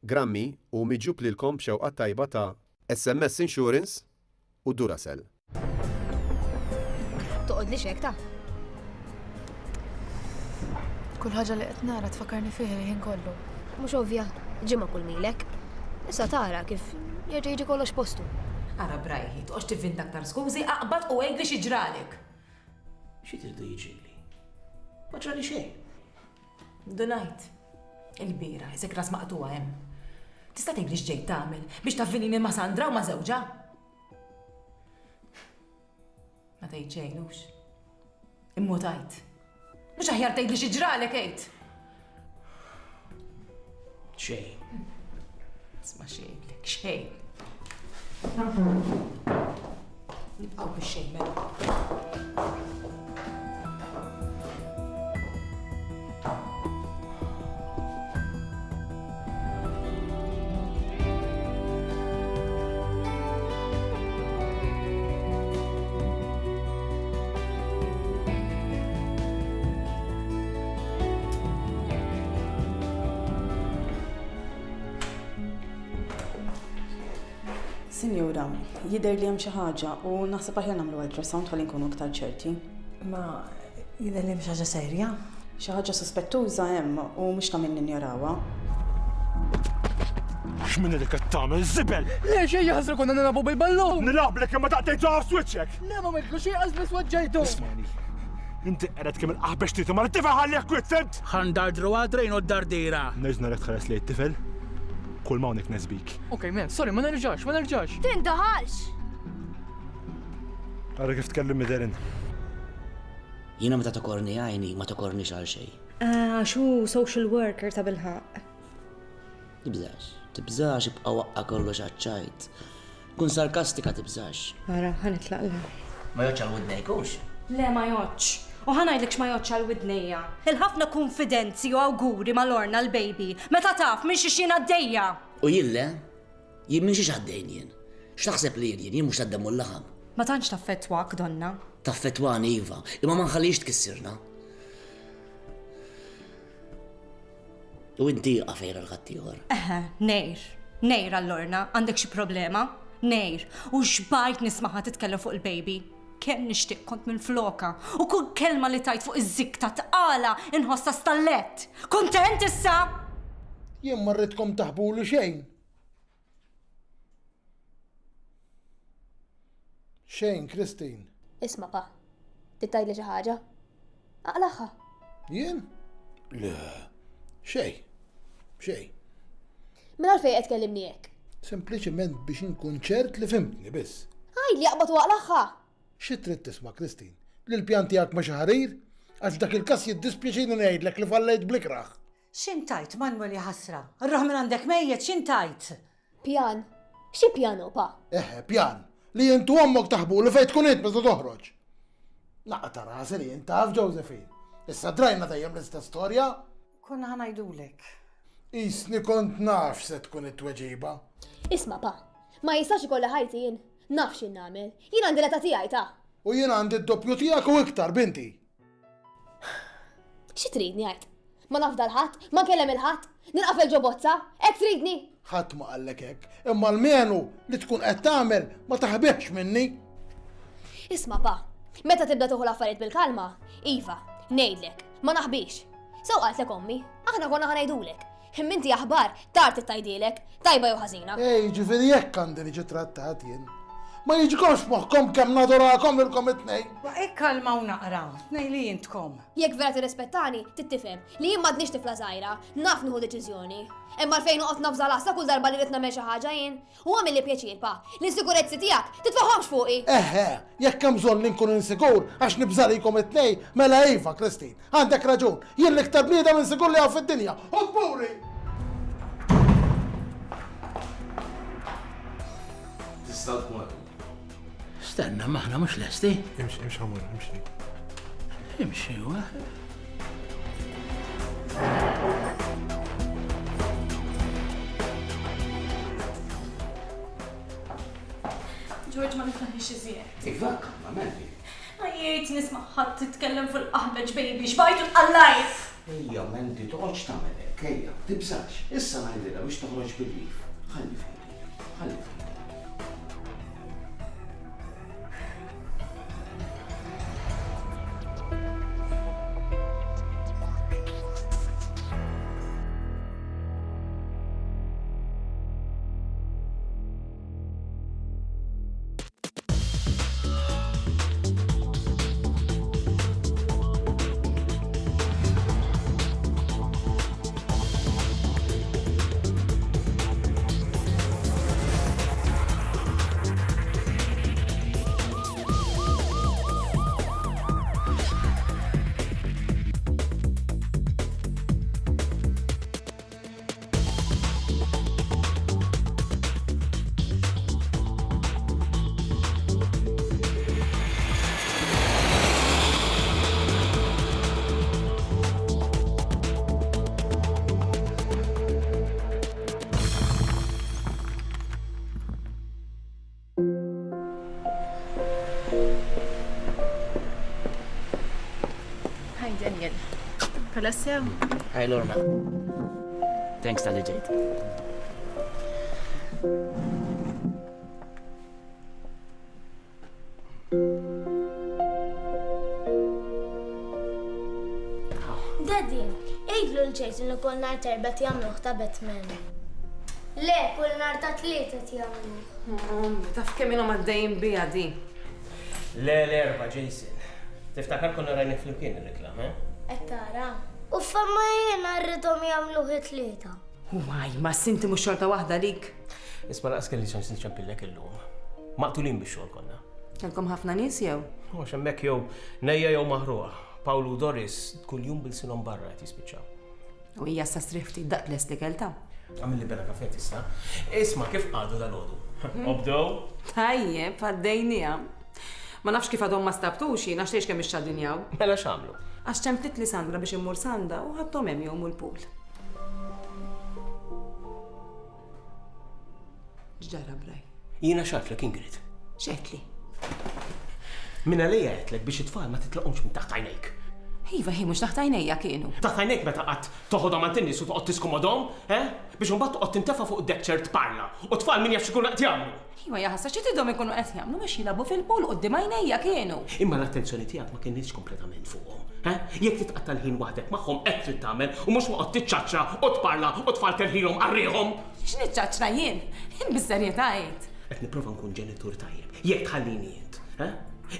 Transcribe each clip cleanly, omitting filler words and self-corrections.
grammi u miġġub lilkom b'xewqa tajba ta' SMS Insurance u Duracell. Toqgħod li xekta? Kull ħaġa li qed nara tfakkarni fih il-ħin kollu. Mhux ovvja, ġimma kull milek. Issa tara kif jerġa' jiġi kollox postu. Ara brajħi, toqgħodx tivvinta aktar skużi, aqbad u għegli xi ġralek. Xi tridu jiġili? Ma ġrali xejn. Donajt, il-bira, jisek ras maqtuwa hemm. Tista' tgħidli x'ġej tagħmel biex taffinini ma' Sandra u ma' żewġa? Ma tgħid xejnux. Immutajt. Mhux aħjar tgħidli xi ġralek għid. Xejn. Isma' xejnlek, xejn. Nibqgħu bix-xejn mela. Sinjura, jidher li hemm xi ħaġa u naħseb aħjar nagħmlu ultrasound ħalli nkunu aktar ċerti. Ma jidher li mhix ħaġa serja? Xi ħaġa sospettuża hemm u mhux ta' min ninjorawha. X'min li qed tagħmel żibel? Le xejn jaħsru konna nilagħbu bil-ballun. Nilablek imma daqtejt ġaw switchek. Le ma mitlu xejn qasbis waġġejtu. Ismani. Inti qiegħed kemm il-qaħbex titu ma l-tifel ħalli kwittent. Ħandardru għadrejn u d-dardira. Neġna rek tħares li t-tifel. Kull ma hawnhekk nesbik. Okej, men, sorry, ma nerġax. Tintaħalx! Ara kif tkellim miderin. Jiena meta tokorni għajni ma tokorniex għal xejn. Xu social worker ta' bilħaq. Tibżax ibqa' waqqa kollox għaċċajt. Kun sarkastika tibżax. Ara, ħanitlaq le. Ma joċ għal widnejkux? Le ma joċ. U ħanajdlek x'ma joċ għal widnejja. Il-ħafna konfidenzi u awguri mal-Lorna l-baby. Meta taf minn xixin għaddejja. U jille? Jien minn xiex għaddejn jien. X'taħseb li jien mhux taddem u l-laħam. Ma tantx taffettwak, donna. Taffetwani iva, imma ma nħallix tkissirna. U inti għafejra l-ħaddieħor. Nejr. Nejr għall-Lorna, għandek xi problema? Nejr. U xbajt nismaħa titkellem fuq il-baby. Kemm nixtieq kont minn floka u kull kelma li tajt fuq iż-żikta tqala inħossa stallett. Kontent issa? Jien marritkom taħbulu xejn. Xejn, Kristin. Isma' pa, tittajli xi ħaġa? Aqlaħħa. Jien? Le, xejn. Min għalfejn qed tkellimni hekk? Sempliċement biex inkun ċert li fimtni biss. Għaj li jaqbad u aqlaħħa. Xi trid tisma' Kristin? Li l-pjan tiegħek ma xi ħarir? Għax dak il-każ jiddispjaċini ngħidlek li fallejt blikraħ. X'intajt, Manuel ħasra? Arraħ minn għandek mejjed, x'intajt? Pjan. Xi pjanu pa? Pjan. Li jintu ommok taħbu li fejn tkun int meta toħroġ. Naqta rasi li jint taf Josephine. Issa drajna dejjem l-istess storja? Konna ħanajdulek. Isni kont naf se tkun it-tweġiba. Isma' pa, ma jistax ikolla ħajti jien. Naf x'in nagħmel. Jien għandi l-età tiegħi ta'. U jien għandi d-doppju tiegħek u iktar, binti. Xi tridni għajt? Ma nafdal ħadd, ma nkellem il-ħadd, nilqafel ġobozza, hekk tridni? Ħadd ma qallek hekk, imma l-menu li tkun qed tagħmel ma taħbihx minni. Isma' pa, meta tibda tuħu l-affarijiet bil-kalma, iva, ngħidlek, ma naħbix. Sew qaltlek ommi, aħna konna ħanajdulek. Imminti aħbar, tar titajdilek, tajba jew ħażina. Ej, ġifieri hekk għandi niġi trattat jien. Ma jiġkomx moħħkom kemm nadorakom ilkom it-tnejn. Ma kalma u naqra, nejli jintkom. Jekk vera tirrispettani, tittifhem li jien m'għadniex tifla żgħira, naf nieħu deċiżjoni. Imma fejn noqgħod nafża rasa kull darba li rid nagħmel xi ħaġa jien. U għamil li pjaċir pa, l-insikurezzi tiegħek titfaħħomx fuqi. Jekk hemm bżonn li nkun insigur għax nibżalikom it-tnejn, mela iva, Kristin, għandek raġun. Jien l-iktar bniedem insigur li hawn fid-dinja. Obburi! Tista' tkun. Stenna, maħna mux lesti. Imxi, għamur, imxi. Imxi, wa. George ma niflaħniex iżjed. Iva, ma mendi. Għajiet nisma' ħadd titkellem fil-qaħbeġ baby, xbajtu tqallajt. Ejja, mendi, toqgħodx tagħmel hekk. Kejja, tibżax, issa ngħidilha biex toħroġ bil-rif. Ħalli fejli, ħalli fejli. Hi, Daniel. Pala sew. Hi, Lorna. Thanks tal-li ġejt. Daddy, ejdlu l-ġejt li kull nar terbet jamluħ ta' Batman. Le, kull nar ta' tlieta jamluħ. Taf kemm inhom għaddejjin biha di. Le, l-erba, Jason. Tiftakar konna rajna flimkien il-reklam, Ettara. U famma jena rridhom jamluħ it-tlieta. Waj, ma sinti mhux xorta waħda lik. Isma laqas kelli ċans nċampillek illum. Maqtulin bix-xogħol konna. Kelkom ħafna nies jew? U xemmek jew nejja jew maħruha. Pawlu u Doris kuljum bil-sinhom barra qed jispiċċaw. U hija sa strifti daqles li kelta. Għamilli bena kafe tista'. Isma' kif qagħdu dal-għodu. Obdow? Tajjeb, għaddejnija. Ma nafx kif għadhom ma stabtux jien għax tgħix kemm ix-xadinjaw. Mela x'għamlu? Għax ċemplit li Sandra biex immur Sanda u ħadhom hemm jom il-pool. Ġara Braj. Jiena xatlek Ingrid. Xetli. Minna lejja għetlek biex it-tfal ma titlaqhomx minn taħt għajnejk. Iva, hi mhux taħt għajnejja kienu. Taħt għajnejk meta qatt toħodhom għand in-nies u toqgħod tiskomodhom, biex imbagħad toqgħod tintefa' fuq id-deċċer tparla u tfal min jafx ikun qed jagħmlu. Iva, jaħassa xi tidhom ikunu qed jagħmlu biex jilagħbu fil-pool quddiem għajnejja kienu. Imma l-attenzjoni tiegħek ma kienx kompletament fuqhom. Jekk titqatta' l-ħin waħdek magħhom hekk trid tagħmel u mhux noqgħod tiċċaċċa u tparla u tfal terħilhom qarrieħhom. X'niċċaċċra jien? Bis-serjetà għid. Qed nipprova nkun ġenitur tajjeb. Jekk tħallini int,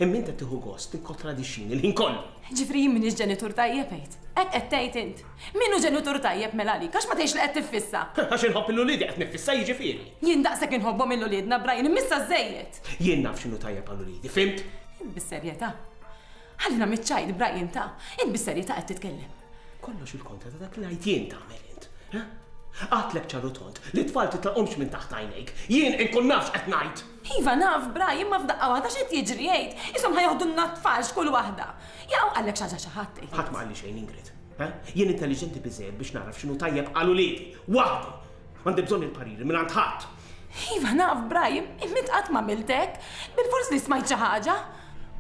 imma int qed tieħu gost tikkontradixxini l-ħin kollu. Ġifri jien minix ġenitur tajjeb għid. Hekk qed tgħid int. Minnu ġenitur tajjeb mela għalik għax ma tgħidx li qed tiffissa. Għax inħobb il-uliedi qed nifissa jiġifieri. Jien daqshekk inħobbhom il-uliedna Brian immissa żejjed. Jien naf x'inhu tajjeb għall-uliedi, fimt? Bis-serjetà. Ħallina miċċajt Brian ta' int bis-serjetà qed titkellem. Kollox il-kontra ta' dak li ngħid jien tagħmel int. Għatlek ċarru tont li tfal titlaqhomx minn taħt għajnejk. Jien inkun nafx qed ngħid. Iva naf Brian ma f'daqqa waħda x'qed jiġri jgħid. Ishom ħajoħdulna t-tfal x'kull waħda. Jaqgħu qallek xi ħaġa xi ħadd. Ħadd ma qalli xejn Ingrid. Jien intelligenti biżejjed biex naraf x'inhu tajjeb għal uliedi. Waħdi. M'għandi bżonn il-pariri minn għand ħadd. Iva naf Brian, immit qatt ma miltek. Bil-fors li smajt xi ħaġa.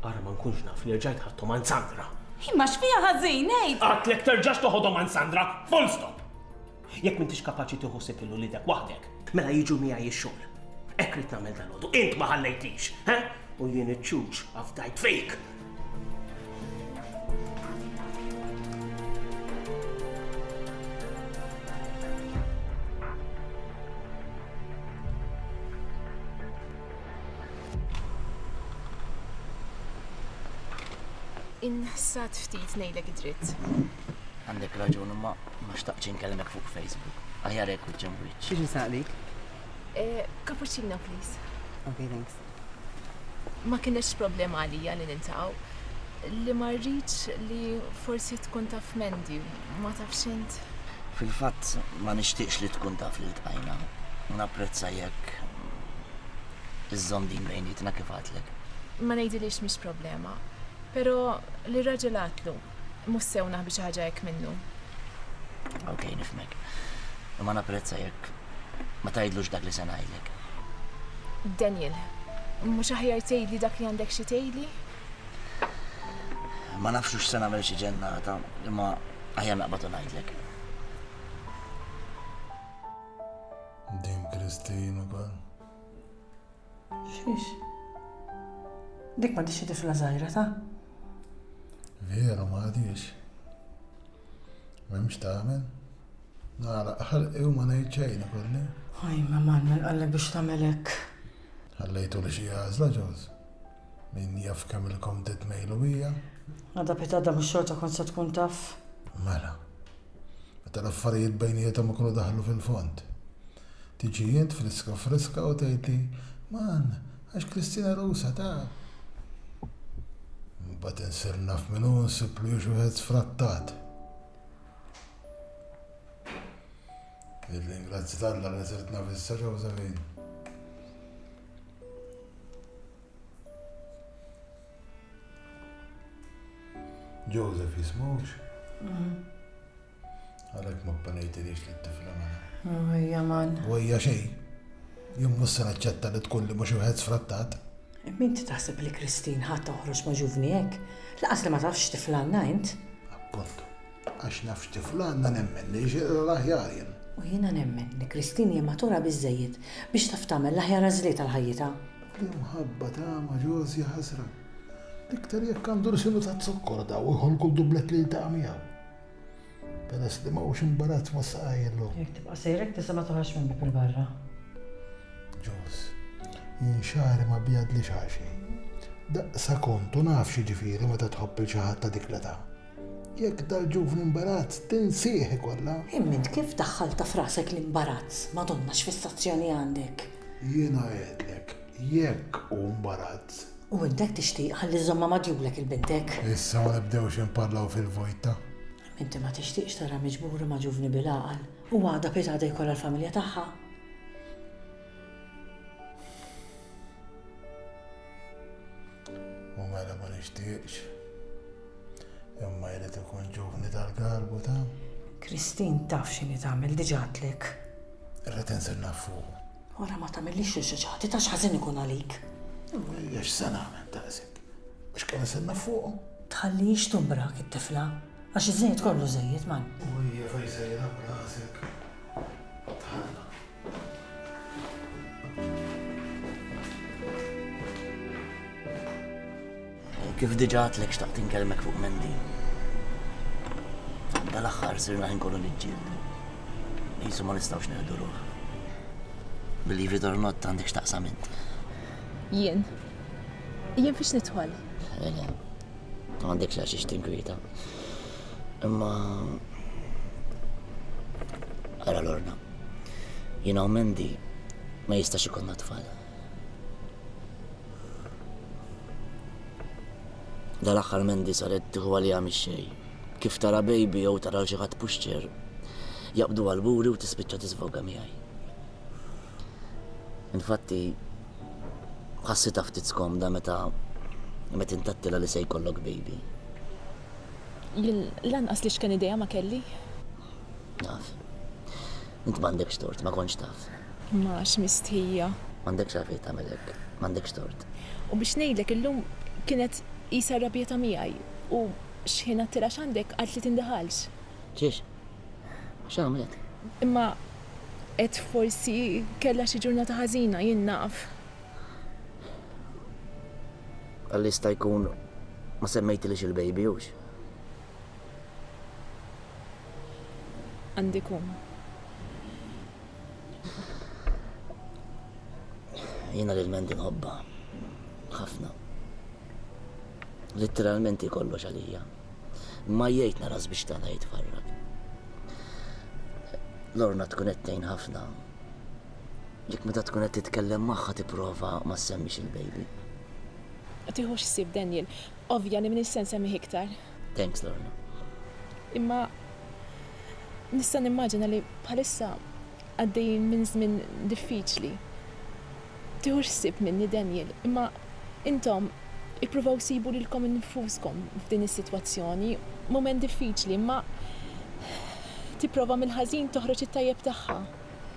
Ara ma nkunx naf li rġajt ħadthom għand Sandra. Imma x'fiha ħażin ngħid. Għatlek terġax toħodhom għand Sandra, full stop. Jekk m'intix kapaċi tieħossib il-uliedek waħdek, mela jiġu miegħi x-xogħol. Hekk rid nagħmel dal-għodu, int ma ħallejtix, u jien iċċuġ għafdajt fejk. Inħassat ftit ngħidlek id-dritt. Għandek raġun imma ma xtaqx inkellemek fuq Facebook. Aħjar hekk wiċċ wiċċ. X'inhi saqlik? Cappuccino, please. Okay, thanks. Ma kienx problema għalija li nintaqgħu. Li ma rridx li forsi tkun taf Mendi, ma tafx int. Fil-fatt ma nixtieqx li tkun taf li ltqajna. Napprezza jekk iżżomm din bejnietna kif għadlek. Ma ngħidilix mhix problema. Però li raġel għatlu, mhux sew naħbi xi ħaġa hekk minnu. Okej, nifhmek. Imma napprezza jekk ma tgħidlux dak li se ngħidlek. Daniel, mhux aħjar tgħidli dak li għandek xi tgħidli? Ma nafx x'se nagħmel xi ġennata, imma aħjar naqbad u ngħidlek. Kristin ukoll. Xiex? Dik ma dixi tifla zaħira ta' Vera ma għadix. Memx tagħmel? Nara ħalqi u ma ngħid xejn ukolli. Oj, ma Manuel għallek biex tagħmelek. Ħallejtu li xi għażla ġoż. Min jaf kemm ilkom titmejlu bija? Għadha pitada mhux xorta kont se tkun taf. Mela. Meta l-affarijiet bejniethom ikunu daħlu fil-fond. Tiġi jint friska u tgħidli, man, għax Kristina Rusa ta' Mbagħad insir naf minnu nsiblu xi wieħed sfrattat. Ringrazzi Alla li sirt naf issa Josephine. Joseph jismux? Għalhekk ma ppanejtilix li t-tifla mela. Ojja man. Wejja xejn. Jien mhux se naċċetta li tkun li mhux wieħed sfrattat. Minti taħseb li Kristin ħadd toħroġ ma' ġuvni hekk? Laqas li ma tafx tiflanna int? Appuntu. Għax nafx tiflanna nemmen li l-aħjar jien. U jiena nemmen li Kristin hija matura biżżejjed biex taf tagħmel l-aħjar għażliet tal-ħajjita. L-imħabba ta' ma ġozi ħasra. Iktar jekk għandu sinu ta' zokkor da' u jħolku dublet li ta' miegħu. Peress li mawx imbarazz ma saqajlu. Jekk tibqa' sejrek tisa ma toħax minn bib il-barra. Ġoz, jien xahri ma bjadli xaxi. Daqsa kontu naf xi ġifieri meta tħobb xi ħadd ta' dik l-età. Jekk dal-ġuvni imbarazz tinsieħi kollha. Imment kif daħħalta frasek l-imbarazz? Madonna x'fissazzjoni għandek. Jiena għedlek, jekk u imbarazz. U intek tixtieq ħalli żomma madjulek il-bintek. Issa ma nibdewx imparlaw fil-vojta. Inti ma tixtieqx tara miġbura ma' ġuvni bil-għaqal u għadha pitada jkollha l-familja tagħha. U mela ma nixtieqx. Imma jrid ikun ġuvni tal-qalbu ta' Kristin taf x'inhi tagħmel diġà għadlek. irrid insirna fuq. Ora ma tagħmellix xi ħaġa tax ħażin ikun għalik. Għax se nagħmel taqsik. Mhux kien insirna fuq. Tħallix tumbrak it-tifla għax iż-żejjed kollu żejjed man. Ujja fej sejra b'rasek. Tħalla. Kif diġà għatlek xtaqt inkellmek fuq Mendi. Dal-aħħar sirna ħinkollu niġġieldu. Jisu ma nistgħux neħdu ruħ. Believe it or not għandek x'taqsam int. Jien fiex nidħol. Ele, għandek xi tinkwieta. Imma ara Lorna. Jiena u Mendi ma jistax ikollna tfal. Dal-aħħar Mendi saret tieħu għalija mix-xejn. Kif tara baby jew tara xi ħadd puxċer, jaqbdu għal-buri u tispiċċa tisfoga miegħi. Infatti, ħassita ftit skomda meta intattila li se jkollok baby. Jien lanqas li x'kien idea ma kelli. Naf. Int m'għandekx tort, ma kontx taf. Ma x'mistħija. M'għandekx għalfejn tagħmel hekk, m'għandekx tort. U biex ngħidlek illum kienet qisha rrabjeta miegħi u x'ħin attira x'għandek qalt li tindaħalx. Ġiex? X'għamlet? Imma qed forsi kellha xi ġurnata ħażina jien naf. Għalli sta jkun ma semmejtilix il-baby hux. Għandi kum. Jiena lil Mendi nħobba. Ħafna. Litteralment kollox għalija. Ma jgħid naras biex tagħna jitfarrak. Lorna tkun qed tgħin ħafna. Jekk meta tkun qed titkellem magħha tipprova ma semmix il-baby. Tieħux ssib Daniel, ovvja li min is-sens semmi iktar. Thanks, Lorna. Imma nista' nimmaġina li bħalissa għaddejjin minn żmien diffiċli. Tieħux ssib minni Daniel, imma intom ippruvaw sibu lilkom infuskom f'din is-sitwazzjoni, mument diffiċli, imma tipprova mill-ħażin toħroġ it-tajjeb tagħha.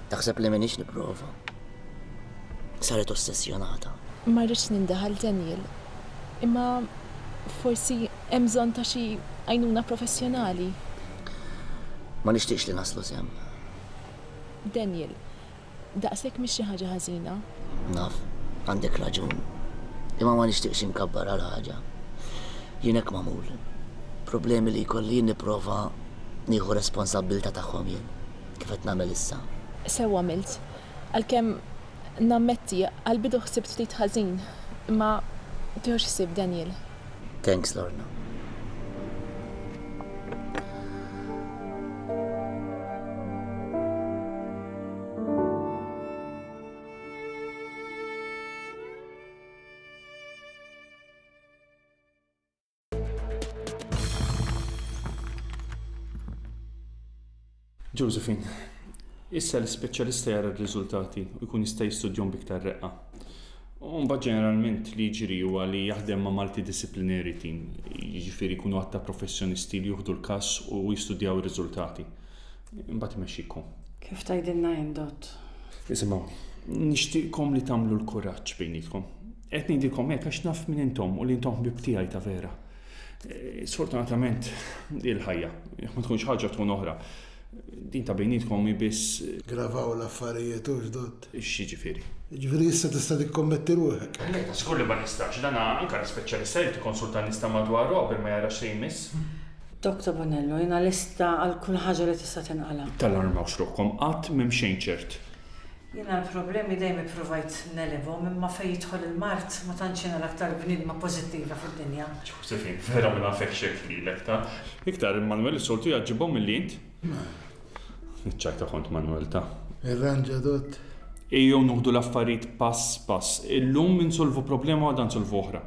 Taħseb li minix nipprova. Saret ossessjonata. Ma rridx nindaħal Daniel, imma forsi hemm bżonn ta' xi għajnuna professjonali. Ma nixtieqx li naslu sem. Daniel, daqshekk mhix xi ħaġa ħażina. Naf, għandek raġun. Imma ma nixtieqx inkabbar għal ħaġa. Jien hekk magħmul. Problemi li jkolli nipprova nieħu responsabbilta tagħhom jien. Kif qed nagħmel issa. Sew għamilt. Għalkemm nammetti għal-bidu ħsibt ftit ħażin, imma tieħux ħsieb Daniel. Thanks, Lorna. Josephine, issa l-speċjalista jara r-riżultati u jkun jista' jistudjhom biktar reqqa. Mbagħad ġeneralment li jiġri huwa li jaħdem ma' multidisciplinary team, jiġifieri jkunu għatta professjonisti li jieħdu l-każ u jistudjaw ir-riżultati. Mbagħad imexxikom. Kif tgħidilna Dott? Isimgħu, nixtieqkom li tagħmlu l-kuraġġ bejnietkom. Qed ngħidilkom hekk għax naf minn intom u li intom ħbieb tiegħi ta' vera. Sfortunatament il-ħajja, jekk ma tkunx ħaġa tkun oħra. Din ta' bejnietkom biss. Gravaw l-affarijiet u ġdott. X'jiġifieri? Ġifieri issa tista' tikkommetti ruħek. Lejta skur li ma nistax, dan anke l-speċjalista jrid ikkonsultanista madwaru qabel ma jara xejn miss. Dr. Bonello, jiena lista għal kull ħaġa li tista' tinqala. Tal-armaw xruħkom qatt m'hemm xejn ċert. Jiena l-problemi dejjem ippruvajt nelevhom imma fejn jidħol il-Mart ma tantx jiena l-aktar bniedma pożittiva fid-dinja. Ġosefin, vera ma nafek xejn lilek ta'. Iktar il-Manuel is-soltu jaġġibhom milli int. Niċċajta kont Manuel ta'. Irranġa Dott. Ejjew nuħdu l-affarijiet pass pass. Illum insolvu problema għadha nsolvu oħra.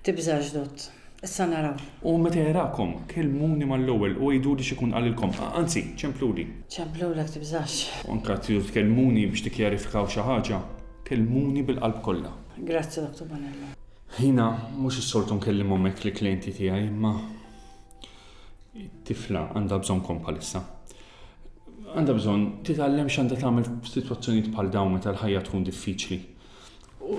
Tibżax Dott. Issa naraw. U meta jarakom, kelmuni mal-ewwel u jgħiduli x'ikun qalilkom. Anzi, ċempluli. ċemplulek tibżax. Anke tridu tkellmuni biex tikkjarifikaw xi ħaġa. Kellmuni bil-qalb kollha. Grazzi Dr. Bonello. Ħina mhux is-soltu nkellimhom hekk li klijenti tiegħi, imma it-tifla għandha bżonnkom bħalissa. Għandha bżonn titgħallem x'għandha tagħmel f'sitwazzjonijiet bħal dawn meta l-ħajja tkun diffiċli.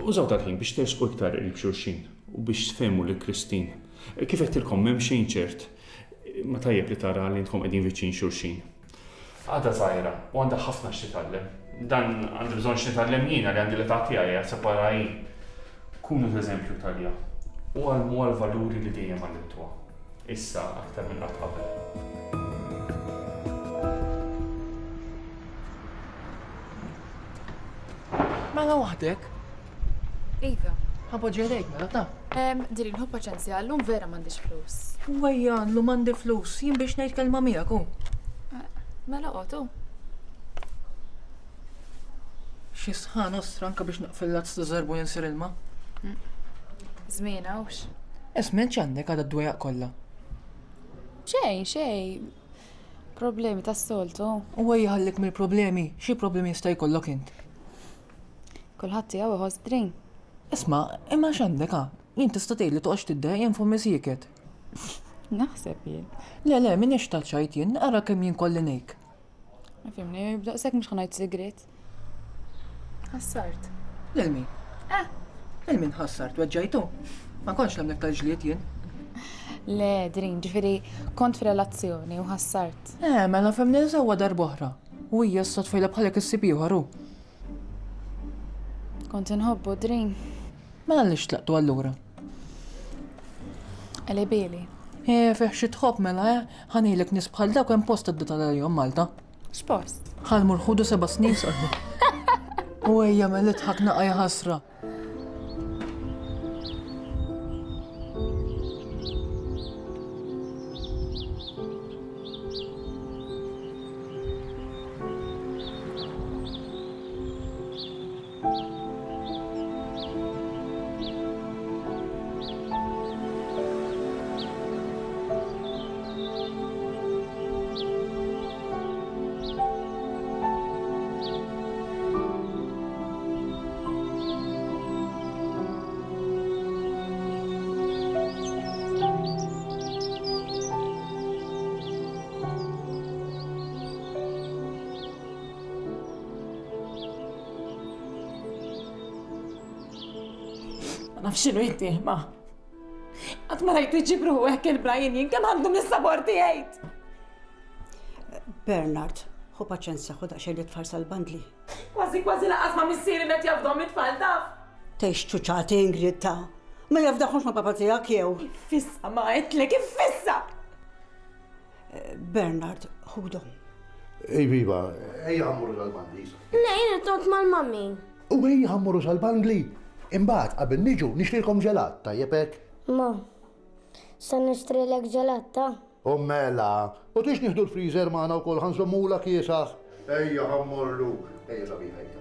Użaw tal-ħin biex tersqu iktar qrib xulxin u biex tfehmu lil Kristin. Kif qedtilkom m'hemm xejn ċert, ma tajjeb li tara li intkom qegħdin viċin xulxin. Għadha żgħira u għandha ħafna x'titgħallem. Dan għandi bżonn x'nitgħallem jiena li għandi l-età tiegħi separa jien. Kunu eżempju talja. U għal-valuri li dejjem għallimtuha. Issa aktar minn qatt qabel. Mela waħdek? Iva. Ħapoġġi għalejk, mela ta'. Diri nħu paċenzja, l-lum vera m'għandix flus. Wajjan, l-lum għandi flus, jien biex ngħid kelma miegħek hu. Mela qotu. Xi sħan ostra anke biex naqfillat s-żarbu jinsir ilma. Żmien hawnx. Esmen x'għandek għadha d-dwejaq kollha. Xejn. Problemi tas-soltu. U jħallek mill-problemi, xi problemi jista' jkollok int? Kulħadd tiegħu iħoss drin. Isma', imma x'għandek ha? Jien tista' tgħidli toqgħodx tiddejjaq jien fuq misieket. Naħseb jien. Le, minix taċċajt jien, ara kemm jien kolli ngħid. Ma fimni, b'daqshekk mhux ħanajt sigriet. Ħassart. Lil min? Lil min ħassart, weġġajtu? Ma kontx nagħmlek tal-ġlied jien. Le, drin, ġifieri kont f'relazzjoni u ħassart. Mela femni sewwa darba oħra. U hija issa tfejla bħalek issib ieħor hu. Kont inħobbu drin. Mela li xtlaqtu allura? Għali bili. Feħ xi tħobb mela, ħanilek nies bħal dawk hemm post id-dita għalihom Malta. X'post? Ħalmu l-ħudu 7 snin sorbu. U ejja mela tħakna qajja ħasra. Naf xinu jittieħma. Għat ma rajt iġibru hekk il-Brian jien kemm għandhom is-sabor tiegħid. Bernard, Hu paċenzja, hu daqsxejn li tfarsa l-bandli. Kważi laqas ma missieri met jafdhom it-tfal taf. Tex ċuċati Ingrid ta' ma jafdaħux ma' papa tiegħek jew. Fissa ma għetlek, fissa! Bernard, ħudhom. Ej, viva, ej ħammuru sal-bandli. Nejn it-tot mal-mammi. U ej ħammuru sal-bandli. Imbagħad qabel niġu nixtrilkom ġelat, tajjeb hekk? Ma, sa nixtrilek ġelatta. U mela, u tix nieħdu l-freezer magħna wkoll ħansomula kiesaħ. Ejja ħammurlu. Ejja sabiħ, ejja.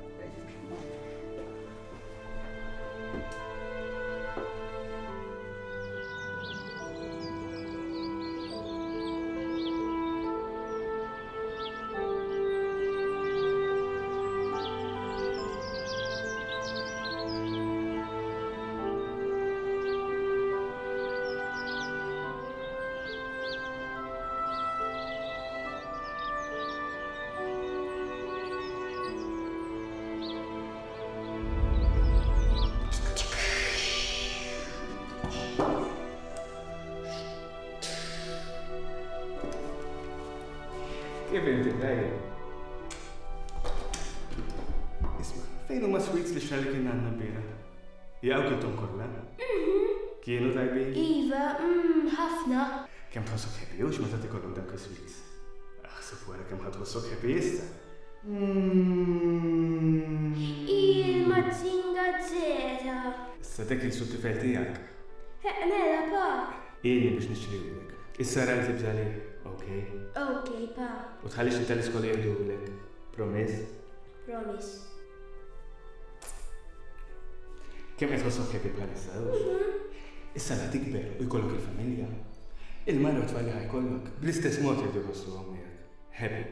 Kif inti dajja? Isma, fejn huma sweets li xrali kien għandna bira? Jgħu kiltom kollha? Kienu tajbin? Iva, ħafna. Kemm tħossok happy u x'meta tikollhom dak is-sweets? Aħseb wara kemm ħadħossok happy issa. Il-mazzinga zeta. Issa dak il-suttifel tiegħek. Mela, pa. Ili biex nixtrilek. Issa ra tibża li, okej? Okej, pa. U tħallix li tal-iskola jgħidulek. Promiss? Promis. Kemm qed tħossok happy bħalissa? Issa la tikber u jkollok il-familja. Il-mara u tfalli ħajkollok bl-istess mod jridu jħossuhom miegħek. Happy.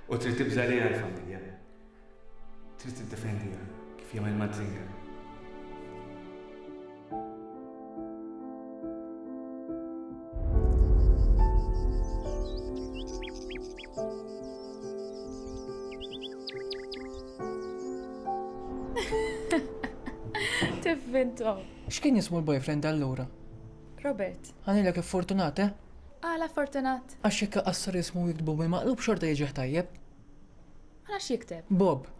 U trid tibża li għall-familja. Trid tiddefendiha kif jagħmel Mazzinga. Tiffintom. X'kien jismu l-boyfriend allura? Robert. Għanilek fortunat, eh? Għala fortunat. Għax jekk qassar jismu jikdbu bi maqlub xorta jiġi tajjeb. Għala x'jikteb? Bob.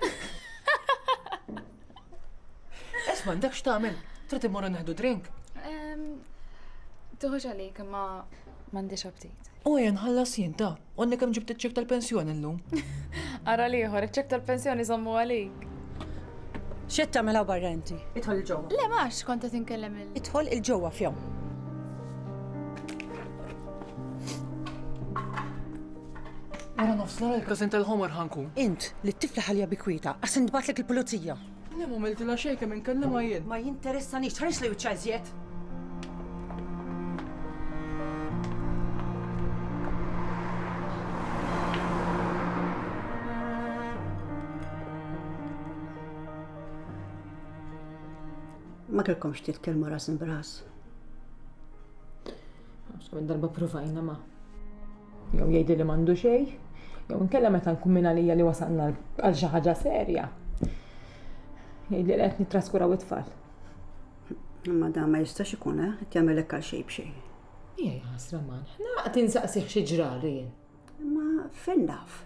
Esma, dak x'tagħmel? Trid immorru neħdu drink? Tuħux għalik, ma m'għandix aptit. U jen ħallas jinta, għonni kemm ġibt iċ-ċek tal-pensjoni llum. Ara liħor, iċ-ċek tal-pensjoni sommu għalik. X'qed tagħmel barra inti? Idħol il-ġewwa. Le max, konta tinkellem Idħol il-ġewwa f'jom. Ara nofslar il-kazin tal-ħomor ħanku. Int li t-tifla ħalja bikwita, għas nbatlek il-pulizija. Le ma miltila xejn kemm inkellem jien. Ma jinteressanix, ħares li uċċażiet. Ma kellkomx titkellmu ras imbras. Minn darba provajna ma. Jew jgħidi li m'għandu xejn, jew inkella meta nkun minn għalija li wasalna għal xi ħaġa serja. Jgħidi li qed nittraskuraw it-tfal. Imma dan ma jistax ikun, qed jagħmelek għal xejn b'xejn. Hija ħasra man, naqgħod insaqsih xi ġrari jien. Ma fejn naf?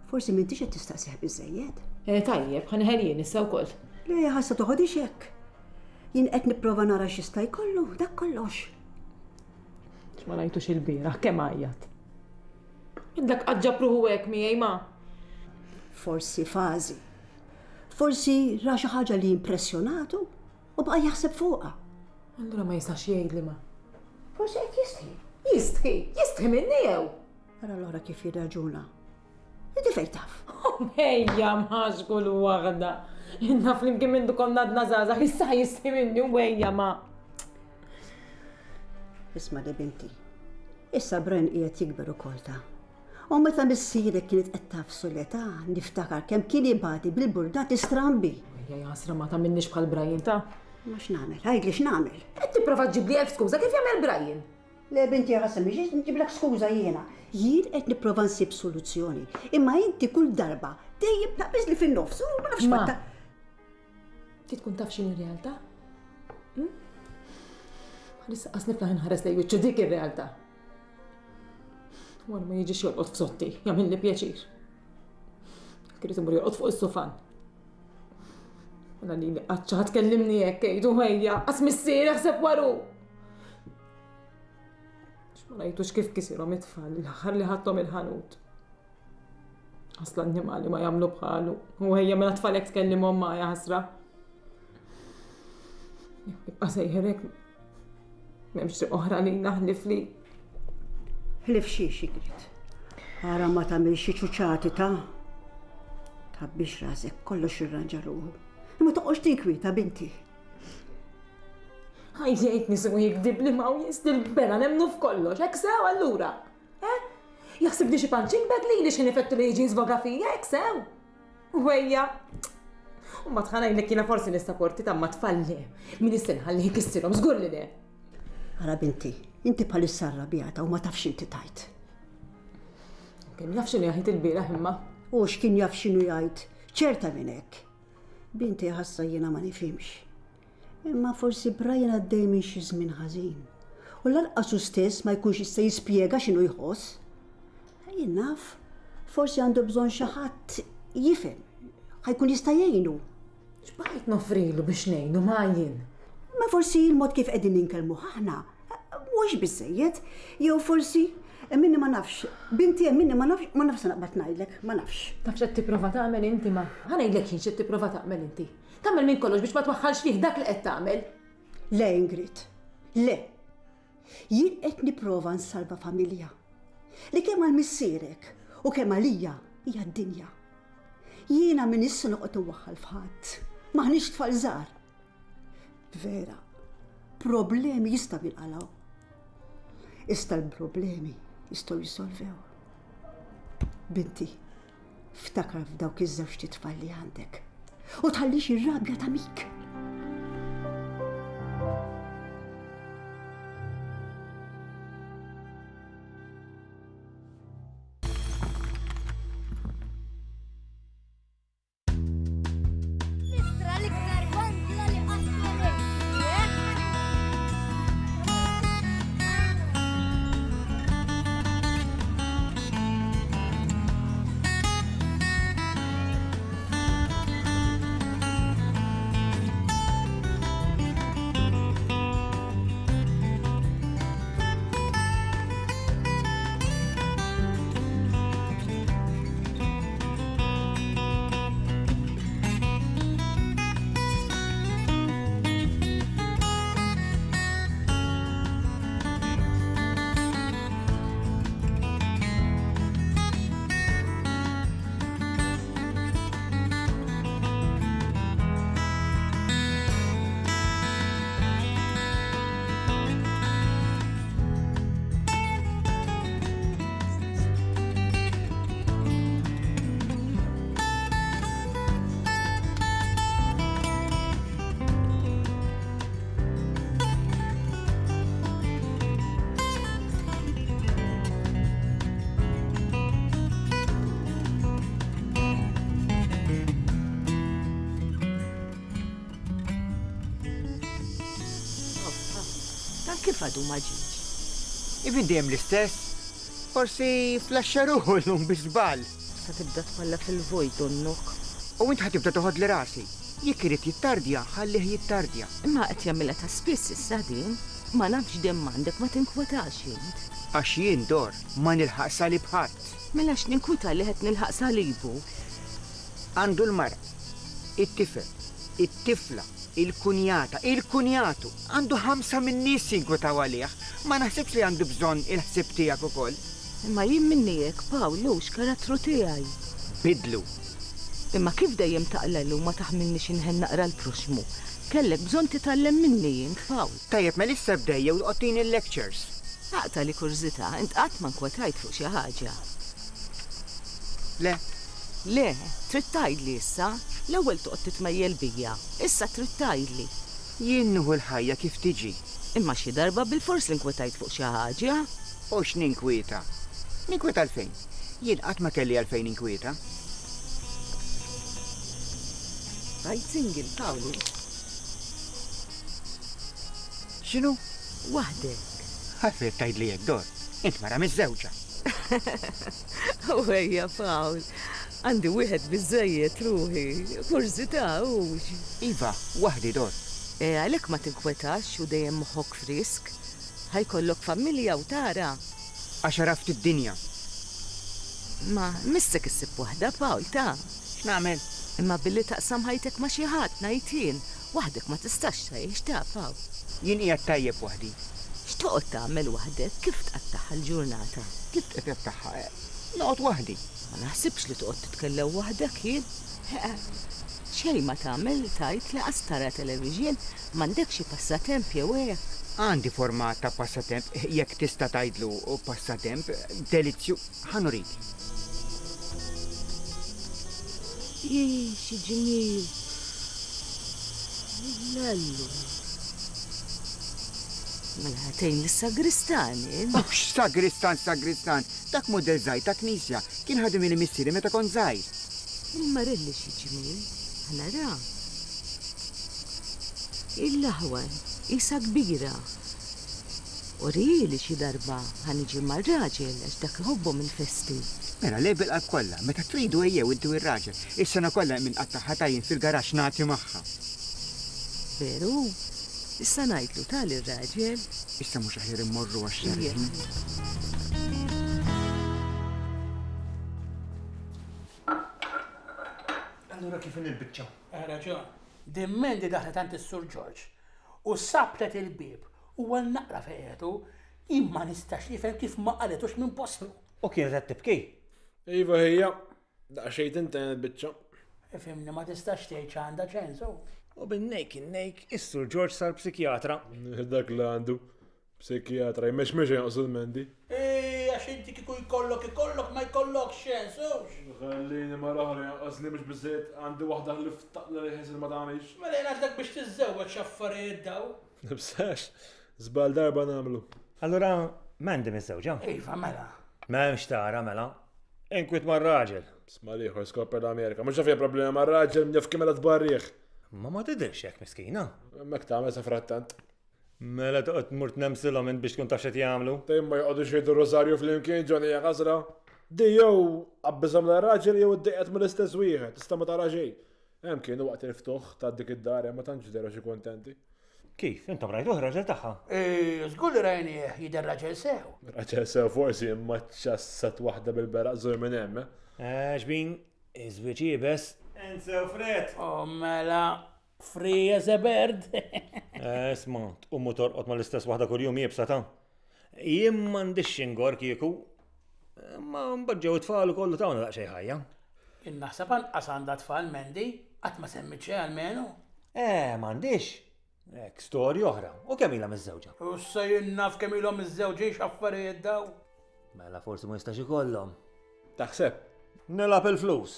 Forsi m'intix qed tistaqsih biżejjed. Tajjeb, ħanħelien issa wkoll. Le ħassa toħodix hekk. Jien qed nipprova nara x'jista' jkollu, dak kollox. Ma rajtux il-bieraħ kemm għajjat. Dak qaġġab ruħu hekk miegħi ma. Forsi fażi. Forsi ra xi ħaġa li impressjonatu u baqa' jaħseb fuqha. Allura ma jistax jgħidli ma. Forsi qed jistħi. Jistħi minni jew. Ara allura kif jirraġuna. Inti fejn taf? Ejja mħaxkul waħda. Inna flimkien minn dukom nadna żgħażagħ issa jistħi minni u ejja ma. Isma' de binti. Issa Brian qiegħed jikber ukoll ta'. U meta missierek kienet qed tafsu l-età, niftakar kemm kien ibati bil-burdati strambi. Ejja jasra ma tagħmilniex bħal Brian ta'. Ma x'nagħmel, ħajdli x'nagħmel. Qed tipprova ġibli elf skuża kif jagħmel Brian? Le binti ħassem biex nġiblek skuża jiena. Jien qed nipprova nsib soluzzjoni. Imma inti kull darba dejjem taqbiż li fin-nofs u ma nafx fatta. Ti tkun taf x'inhi r-realtà? Issa qas nifla nħares lej wiċċu dik ir-realtà. Wara ma jiġix jolqot f'sotti, jagħmilli pjaċir. Kienu imur jorqod fuq is-sofan. Mela li qaċċa ħatkellimni hekk jgħidu ħejja, qas missier jaħseb waru. Ma rajtux kif kisirhom it-tfal l-aħħar li ħadhom il-ħanut. Asla n-nimali ma jagħmlu bħalu. U ħejja mela tfalek tkellimhom magħja ħasra. Jibqa' sejħerek m'hemmx triq oħra li naħlif li. Ħlif xi Sigrid. Ara ma tagħmel xi ċuċati ta' biex rasek kollox irranġa ruħu. Ma toqgħodx tinkwita binti. Ħajjejt nisimgħu jikdib li ma' jistil bela nemnu f'kollox, hekk sew allura. Jaħsibni xi punching bag li xi nifettu li jiġi żvoga fija, hekk sew. U ejja. U ma tħanajlek jiena forsi nista' korti ta' ma tfalli. Min istinħalli jkissirhom żgur li le. Ara binti, inti bħalissa arrabjata u ma tafx inti tajt. Kien jaf x'inhu jgħid il-bieraħ imma. U x'kien jaf x'inhu jgħid, ċerta minn hekk. Binti ħassa jiena ma nifhimx. Imma forsi Brian għaddej minn xi żmien ħażin. U lanqasu stess ma jkunx jista' jispjega x'inhu jħoss. Jien naf, forsi għandu bżonn xi ħadd jifhem, ħajkun jista' jgħinu. X'baqgħet nofrilu biex ngħinu ma jien. Ma forsi il-mod kif qegħdin ninkellmu aħna mhux biżżejjed, jew forsi minni ma nafx, binti minni ma nafx naqbad ngħidlek, ma nafx. Tafx qed tipprova tagħmel inti ma. Ħanejdlek jien x'qed tipprova tagħmel inti. Tagħmel minn kollox biex ma twaħħalx fih dak li qed tagħmel. Le Ingrid, le. Jien qed nipprova nsalva familja. Li kemm għal missierek u kemm għalija hija d-dinja. Jiena min issa noqgħod inwaħħal f'ħadd. Maħniex tfal żgħar. Vera, problemi jistgħu jinqalgħu. Issa l-problemi jistgħu jissolvew. Binti, ftakar f'dawk iż-żewġ titfal li għandek u tħallix ir-rabja ta' mik. Kif għadu maġiġ? Ibin dejjem l-istess? Forsi flasċaruħu l-lum bizbal. Ta' tibda tfalla fil-vojt donnuk. U int ħatibda toħod li rasi. Jekk irid jittardja, ħallih jittardja. Imma qed jagħmilha ta' spiss issa din, ma nafx demm għandek ma tinkwetax int. Għax jien dor ma nilħaq salib ħadd. Mela x'ninkwita li qed nilħaq salibu. Għandu l-mara, it-tifel, it-tifla, il-kunjata, il-kunjatu, għandu 5 minn nies jinkwetaw għalih, ma naħsibx li għandu bżonn il-ħsib tiegħek ukoll. Imma jien minnijek, Pawlu, x'karattru tiegħi. Bidlu. Imma kif dejjem taqlelu ma taħmilni xinħen naqra l-proxmu. Kellek bżonn titgħallem minni jien, Pawl. Tajjeb ma lissa bdejja u tqottini l-lectures. Aqta li kurzita, int qatt ma nkwetajt fuq xi ħaġa. Le. Le, trid tgħidli issa. L-ewwel toqgħod titmejjel bija, issa trid tgħidli. Jien nieħu l-ħajja kif tiġi. Imma xi darba bil-fors li nkwetajt fuq xi ħaġa. U x'ninkwieta? Ninkwieta għalfejn? Jien qatt ma kelli għalfejn inkwieta. Rajt single, Pawlu. X'inhu? Waħdek. Għalfejn tgħidli hekk dor. Int mara miż-żewġa. U ejja, Pawl. Għandi wieħed biżejjed ruħi, forsi tawx. Iva, waħdi dor. Għalek ma tinkwetax u dejjem moħħok frisk. Ħajkollok familja u tara. Għax raft id-dinja. Ma missek issib waħda, Pawl, ta' x'nagħmel? Imma billi taqsam ħajtek ma xi ħadd ngħidin, waħdek ma tistax tgħix ta' Pawl. Jien qiegħed tajjeb waħdi. X'toqgħod tagħmel waħdek? Kif tqattaħħa l-ġurnata? Kif qed tattaħħa? Noqgħod waħdi. Ma naħsibx li toqgħod titkellem waħdek jien. Xejn ma tagħmel tajt li qas tara television m'għandek xi passatemp jew hekk. Għandi format ta' passatemp, jekk tista' tgħidlu passatemp, delizzju, ħanurik. Xi ġmiel. Lallu. Mela ħatejn lis-sagristani. Sagristan. Dak model żgħir ta' knisja kien ħadem li missieri meta kont żgħir. Il-marelli xi ġmiel, ħanara. Il-laħwan isa kbira. Urili xi darba ħaniġi mar-raġel għax dak iħobbhom il-festi. Mela lebel qalb kollha, meta tridu ejjew intu ir-raġel. Is-sena kollha minn qattaħħa tajjin fil-garax nagħti magħha. Veru, issa ngħidlu tal-ir-raġel. Issa mhux aħjar immorru għax-xarri. Allura kif il-biċċa? Raġun, dimmendi daħlet għand is-Sur George u sabtet il-bib u għal naqra fejetu imma nistax nifhem kif ma qaletux minn postu. U kienet qed tibki? Iva hija, daqsxejn tinten il-biċċa. Ifimni ma tistax tgħid għandha ċensu. U bin-nejk is-Sur George sar psikjatra. Dak li għandu. Psikjatra, jmexmex jonqsu l-mendi. Għax inti kiku jkollok ma jkollok ċensu. Ħallini ma raħri jonqosni mhux biżejjed għandi waħda li ftaqla li ħisil ma tagħmilx. Mela jien għandek biex tiżżewweġ x'affarijiet daw. Nibsax, żbal darba nagħmlu. Allura m'għandi miż-żewġa. Iva mela. M'hemmx tara mela. Inkwit mar-raġel. Sma liħor skopper l-Amerika. Mhux fija problema mar-raġel minn jaf mela tbarriħ. Ma tidhirx hekk miskina. Mek tagħmel sa frattant. Mela toqgħod tmur tnemsilhom int biex tkun taf x'qed jagħmlu. Dejjem ma joqogħdu xejdu rożarju flimkien ġoni hija ħasra. Di jew qabbiżhom l-raġel jew iddejqet mill-istess wieħed, tista' ma tara xejn. Hemm kienu waqt il-ftuħ ta' dik id-dar ma tantx deru xi kontenti. Kif? Intom rajtuh raġel tagħha? Żgur li rajni jidher raġel sew. Raġel sew forsi imma ċassat waħda bil-beraq żur minn hemm. Xbin, iżwieġ jibes. Ensew fred. Mela, free as a bird. Smart, ummu torqod ma l-istess waħda kuljum jibsa ta'. Jien m'għandix ingor kieku, ma mbagġew it-tfal kollu tagħna daqsxejn ħajja. Jien naħseb anqas għandha tfal Mendi, qatt ma semmiċ xejn almenu. M'għandix. Hekk storja oħra. U kemm ilha miż-żewġa? U issa jien naf kemm ilhom miż-żewġin x'affarijiet daw. Mela forsi ma jistax ikollhom. Taħseb? Nilab il-flus.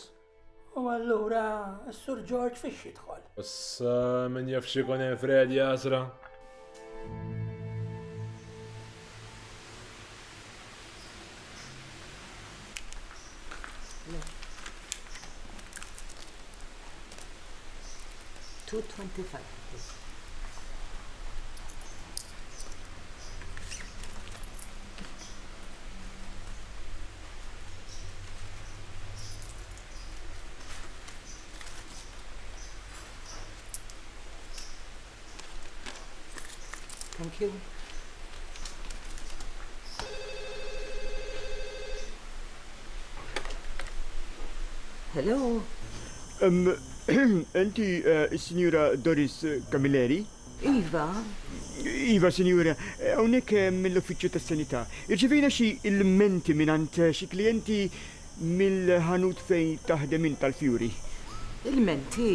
U allura s-Sur George fiex jidħol. Issa min jaf x'ikun hemm Fred jasra. Thank you. Hello. Enti signora Doris Camilleri? Iva. Iva, signora, hawnhekk mill-Uffiċċju tas-Sanità. Irċevejna xi ilmenti mingħand xi klijenti mill-ħanut fejn taħdem int tal-Fjuri. Ilmenti?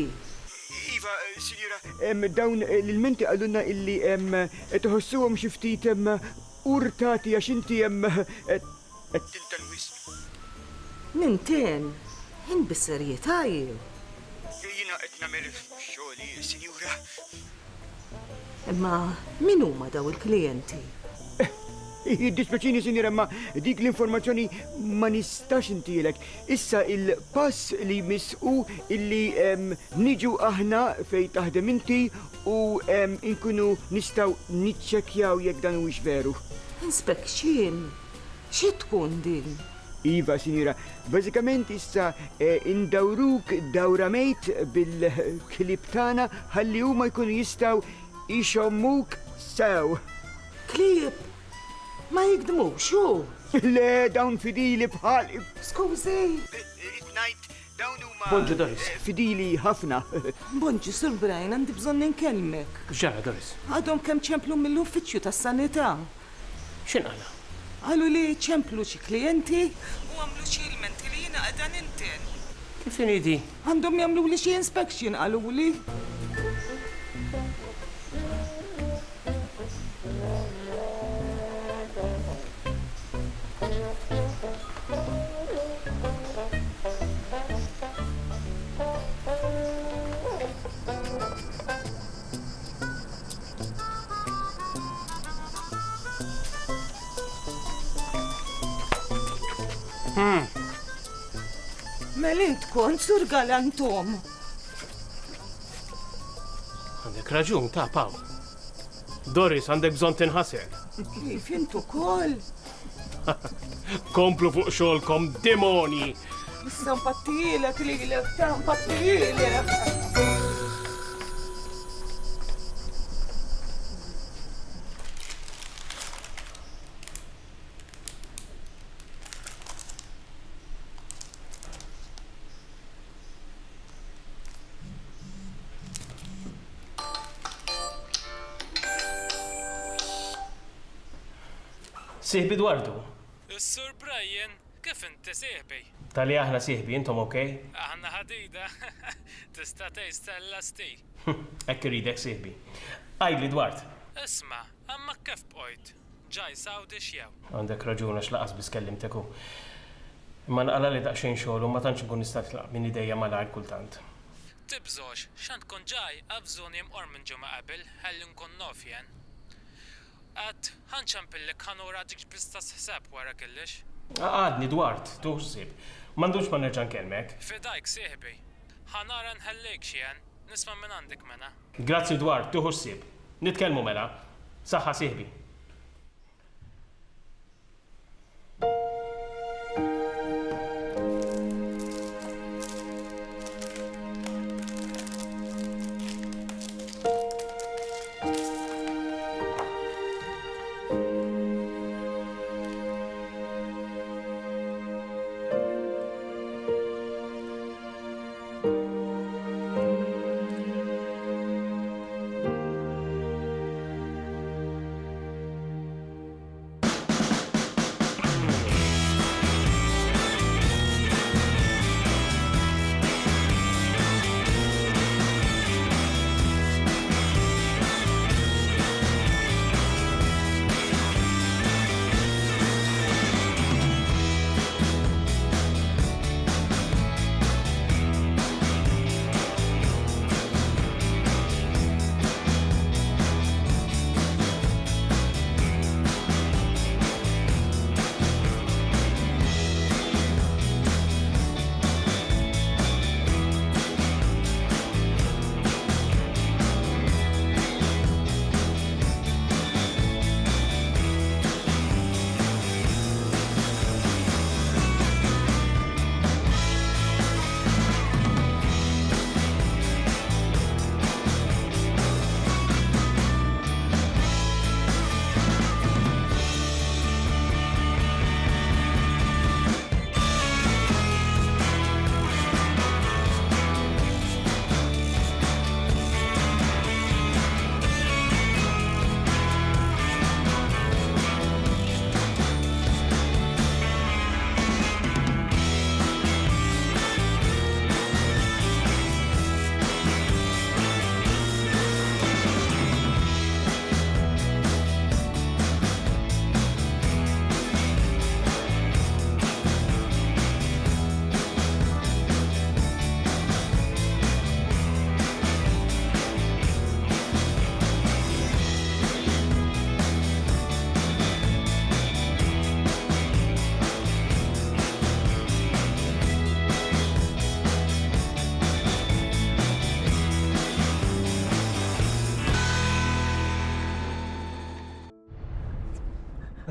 Iva, signora, dawn l-ilmenti għallunna illi tħossuhom xi ftit urtati għax inti qed tintal-wisq. Minten, in bis-serjetà jew. Jiena qed nagħmel xogħli, sinjura. Imma min huma daw il-klijenti? Dispeċini, sinjura, ma dik l-informazzjoni ma nistax intilek. Issa il-pass li misqu illi niġu aħna fej taħdem inti u inkunu nistaw niċċekkjaw jekk dan huwiex veru. Inspection? Xi tkun din? Iva, sinjura, bażikament issa indawruk dawramejt bil-klib tagħna ħalli huma jkunu jistgħu ixommuk sew. Klib, ma jikdmux, xu? Le, dawn fidili bħal. Skużi. Najt, dawn huma. Bonġu, Doris. Fidili ħafna. Bonġu, Sur Brian, għandi bżonn ninkelmek. Ġara, Doris. Għadhom kemm ċemplu mill-uffiċċju tas-sanità. X'inqala? Għallu li ċemplu xi klijenti u għamlu xi ilmenti li jiena qiegħda ninten. Kif inidi? Għandhom jagħmlu li xi inspection qalu li. Melint kont Sur Galantom. Għandek raġun, ta' Paw. Doris, għandek bżon tinħasel. Kif intu kol? Komplu fuq xolkom, demoni! Issa mpattijilek li ta' mpattijilek. Sihbi Dwardu. Is-Sur Brian, kif inti sihbi? Tali aħna sihbi, intom okej? Aħna ħadida, tista' tgħid lasti. Ekk iridek sihbi. Għajdli Dward. Isma', amma kif bqojt? Ġaj sawdi xjew. Għandek raġun għax laqas biss kellimteku. Imma naqala li daqsxejn xogħol u ma tantx nkun nista' tlaq minn idejja malajr kultant. Tibżgħux, x'għand tkun ġaj għafżuni mqor minn ġimgħa qabel ħalli nkun nofjen. Għad, ħanċampillek ħanura dik bista s-ħsab wara kellix. Għadni, Dward, tuħsib. Mandux ma nerġan kelmek. Fidajk sieħbi. ħanara nħellek xien, nisma minn għandek mena. Grazzi, Dward, tuħsib. Nitkelmu mela. Saħħa sieħbi.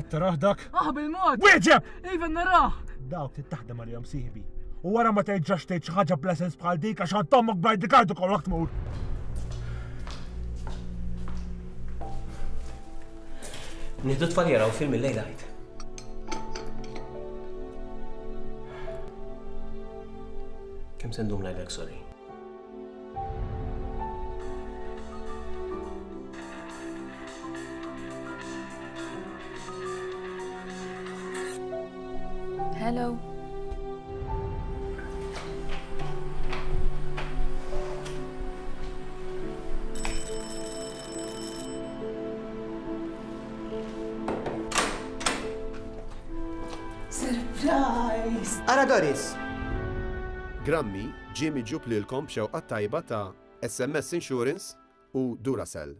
Taraħ dak? bil-mod! Wieġeb! Iva naraħ! Dawk tittaħdem għal-jom siħbi. U wara ma tgħidġax tgħid xi ħaġa bla sens bħal dik għax tommok bajdi kardu kollok tmur. Nieħdu tfal jaraw film il-lejla ħajt. Kemm se ndum ngħidlek sorry? Hello. Surprise! Ara Doris! Grammy ġie miġġub lilkom b'xewqa tajba ta' SMS Insurance u Duracell.